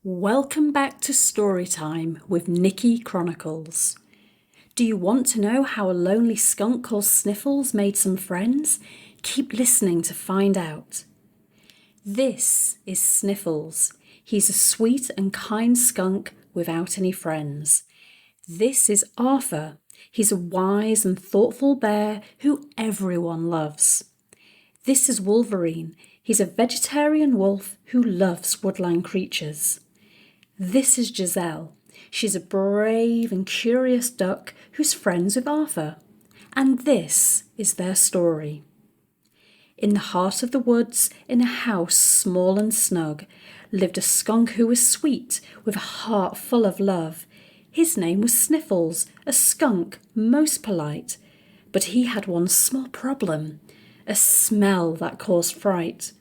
Welcome back to Storytime with Nici Chronicles. Do you want to know how a lonely skunk called Sniffles made some friends? Keep listening to find out. This is Sniffles. He's a sweet and kind skunk without any friends. This is Arthur. He's a wise and thoughtful bear who everyone loves. This is Wolverine. He's a vegetarian wolf who loves woodland creatures. This is Giselle. She's a brave and curious duck who's friends with Arthur. And this is their story. In the heart of the woods, in a house small and snug, lived a skunk who was sweet, with a heart full of love. His name was Sniffles, a skunk most polite. But he had one small problem, a smell that caused fright.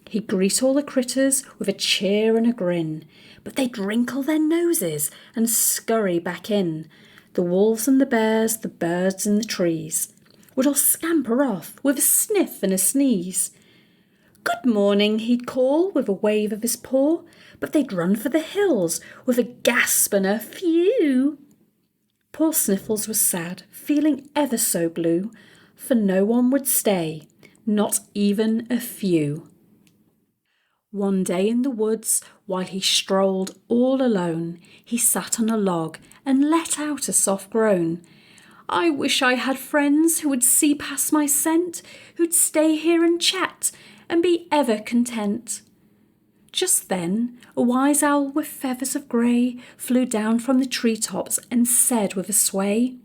He'd greet all the critters with a cheer and a grin, but they'd wrinkle their noses and scurry back in. The wolves and the bears, the birds and the trees, would all scamper off with a sniff and a sneeze. "Good morning," he'd call with a wave of his paw, but they'd run for the hills with a gasp and a phew. Poor Sniffles was sad, feeling ever so blue, for no one would stay, not even a few. One day in the woods, while he strolled all alone, he sat on a log and let out a soft groan. "I wish I had friends who would see past my scent, who'd stay here and chat and be ever content." Just then, a wise owl with feathers of grey flew down from the treetops and said with a sway,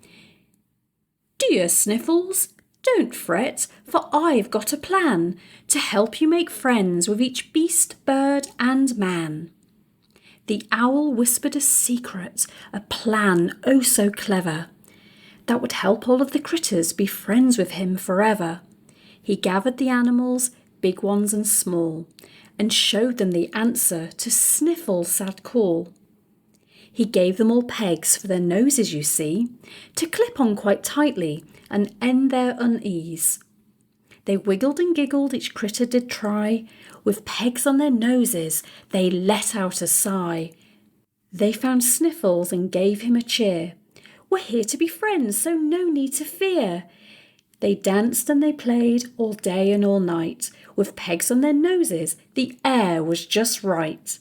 "Dear Sniffles, don't fret, for I've got a plan to help you make friends with each beast, bird and man." The owl whispered a secret, a plan oh so clever, that would help all of the critters be friends with him forever. He gathered the animals, big ones and small, and showed them the answer to Sniffles' sad call. He gave them all pegs for their noses, you see, to clip on quite tightly and end their unease. They wiggled and giggled, each critter did try. With pegs on their noses, they let out a sigh. They found Sniffles and gave him a cheer. "We're here to be friends, so no need to fear." They danced and they played all day and all night. With pegs on their noses, the air was just right.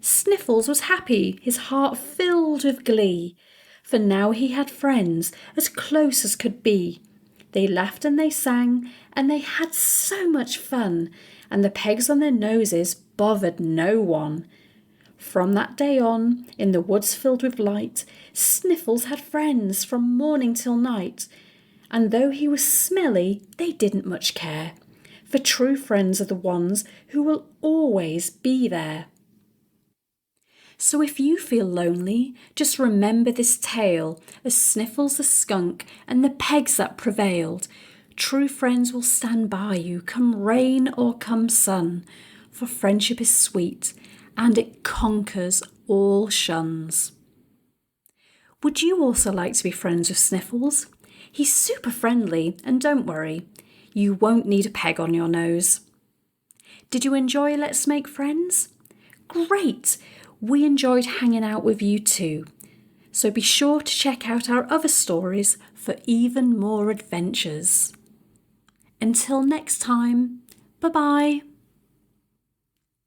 Sniffles was happy, his heart filled with glee, for now he had friends as close as could be. They laughed and they sang, and they had so much fun, and the pegs on their noses bothered no one. From that day on, in the woods filled with light, Sniffles had friends from morning till night. And though he was smelly, they didn't much care, for true friends are the ones who will always be there. So if you feel lonely, just remember this tale of Sniffles the skunk and the pegs that prevailed. True friends will stand by you, come rain or come sun, for friendship is sweet and it conquers all shuns. Would you also like to be friends with Sniffles? He's super friendly, and don't worry, you won't need a peg on your nose. Did you enjoy Let's Make Friends? Great! We enjoyed hanging out with you too. So be sure to check out our other stories for even more adventures. Until next time, bye-bye.